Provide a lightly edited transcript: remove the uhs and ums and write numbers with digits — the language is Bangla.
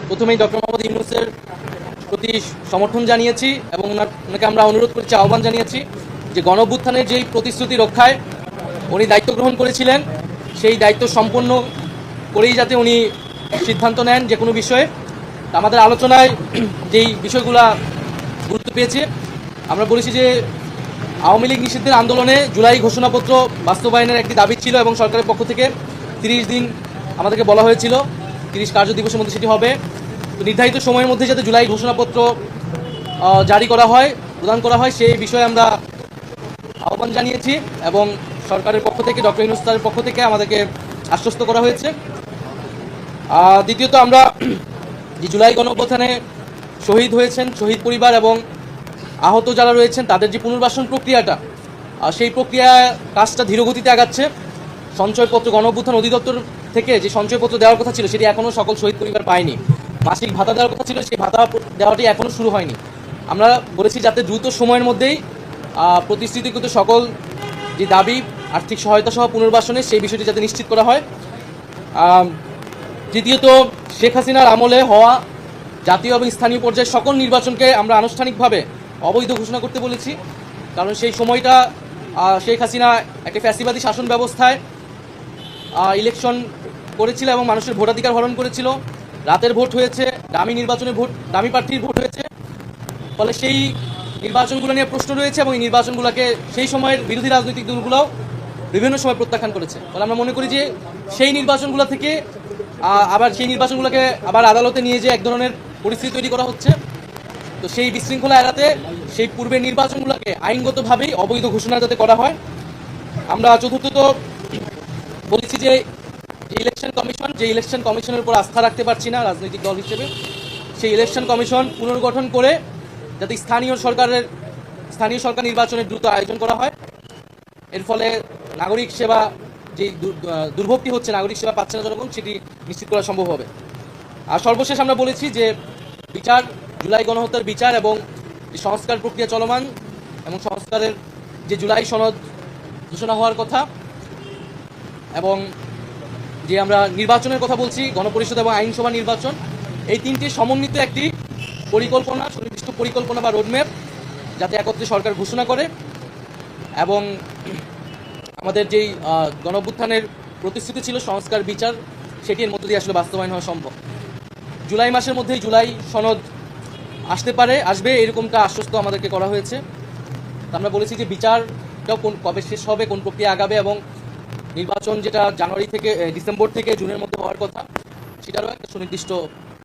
প্রথমেই ডক্টর মোহাম্মদ ইউনূসের প্রতি সমর্থন জানিয়েছি এবং ওনাকে আমরা অনুরোধ করেছি, আহ্বান জানিয়েছি যে গণঅভ্যুত্থানের যেই প্রতিশ্রুতি রক্ষায় উনি দায়িত্ব গ্রহণ করেছিলেন সেই দায়িত্ব সম্পন্ন করেই যাতে উনি সিদ্ধান্ত নেন যে কোনো বিষয়ে। আমাদের আলোচনায় যেই বিষয়গুলো গুরুত্ব পেয়েছে, আমরা বলেছি যে আওয়ামী লীগ নিষিদ্ধের আন্দোলনে জুলাই ঘোষণাপত্র বাস্তবায়নের একটি দাবি ছিল এবং সরকারের পক্ষ থেকে 30 দিন আমাদেরকে বলা হয়েছিল, 30 কার্য দিবসের মধ্যে সেটি হবে। তো নির্ধারিত সময়ের মধ্যে যাতে জুলাই ঘোষণাপত্র জারি করা হয়, প্রদান করা হয়, সেই বিষয়ে আমরা আহ্বান জানিয়েছি এবং সরকারের পক্ষ থেকে, ডক্টর ইউনূস স্যারের পক্ষ থেকে আমাদেরকে আশ্বস্ত করা হয়েছে। দ্বিতীয়ত, আমরা যে জুলাই গণঅভ্যুত্থানে শহীদ হয়েছেন, শহীদ পরিবার এবং আহত যারা রয়েছেন তাদের যে পুনর্বাসন প্রক্রিয়াটা, সেই প্রক্রিয়া কাজটা ধীরগতিতে আগাচ্ছে। সঞ্চয়পত্র গণঅভ্যুত্থান অধিদপ্তর থেকে যে সঞ্চয়পত্র দেওয়ার কথা ছিল সেটি এখনও সকল শহীদ পরিবার পায়নি। মাসিক ভাতা দেওয়ার কথা ছিল, সেই ভাতা দেওয়াটি এখনও শুরু হয়নি। আমরা বলেছি যাতে দ্রুত সময়ের মধ্যেই প্রতিশ্রুতিকৃত সকল যে দাবি, আর্থিক সহায়তা সহ পুনর্বাসনে সেই বিষয়টি যাতে নিশ্চিত করা হয়। তৃতীয়ত, শেখ হাসিনার আমলে হওয়া জাতীয় এবং স্থানীয় পর্যায়ে সকল নির্বাচনকে আমরা আনুষ্ঠানিকভাবে অবৈধ ঘোষণা করতে বলেছি। কারণ সেই সময়টা শেখ হাসিনা একটা ফ্যাসিবাদী শাসন ব্যবস্থায় ইলেকশন করেছিল এবং মানুষের ভোটাধিকার হরণ করেছিল। রাতের ভোট হয়েছে, দামি নির্বাচনে ভোট, দামি প্রার্থীর ভোট হয়েছে। ফলে সেই নির্বাচনগুলো নিয়ে প্রশ্ন রয়েছে এবং এই নির্বাচনগুলোকে সেই সময়ের বিরোধী রাজনৈতিক দলগুলোও বিভিন্ন সময় প্রত্যাখ্যান করেছে। ফলে আমরা মনে করি যে সেই নির্বাচনগুলো থেকে আবার সেই নির্বাচনগুলোকে আবার আদালতে নিয়ে যে এক ধরনের পরিস্থিতি তৈরি করা হচ্ছে। তো সেই বিশৃঙ্খলা এড়াতে সেই পূর্বের নির্বাচনগুলোকে আইনগতভাবেই অবৈধ ঘোষণা যাতে করা হয়। আমরা চতুর্থত বলেছি যে ইলেকশন কমিশনের উপর আস্থা রাখতে পারছি না রাজনৈতিক দল হিসেবে। সেই ইলেকশন কমিশন পুনর্গঠন করে যাতে স্থানীয় সরকার নির্বাচনের দ্রুত আয়োজন করা হয়। এর ফলে নাগরিক সেবা যে দুর্ভোগটি হচ্ছে, নাগরিক সেবা পাচ্ছে না জনগণ, সেটি নিশ্চিত করা সম্ভব হবে। আর সর্বশেষ আমরা বলেছি যে বিচার, জুলাই গণহত্যার বিচার এবং যে সংস্কার প্রক্রিয়া চলমান এবং সংস্কারের যে জুলাই সনদ ঘোষণা হওয়ার কথা এবং যে আমরা নির্বাচনের কথা বলছি, গণপরিষদ এবং আইনসভা নির্বাচন, এই তিনটি সমন্বিত একটি পরিকল্পনা, সুনির্দিষ্ট পরিকল্পনা বা রোডম্যাপ যাতে একত্রে সরকার ঘোষণা করে এবং আমাদের যেই গণঅভ্যুত্থানের প্রতিশ্রুতি ছিল সংস্কার বিচার, সেটির মধ্য দিয়ে আসলে বাস্তবায়ন হওয়া সম্ভব। জুলাই মাসের মধ্যেই জুলাই সনদ আসবে এরকমটা আশ্বস্ত আমাদেরকে করা হয়েছে। আমরা বলেছি যে বিচারটাও কবে শেষ হবে, কোন প্রক্রিয়া আগাবে এবং নির্বাচন যেটা জানুয়ারি থেকে ডিসেম্বর থেকে জুনের মধ্যে হওয়ার কথা, সেটারও একটা সুনির্দিষ্ট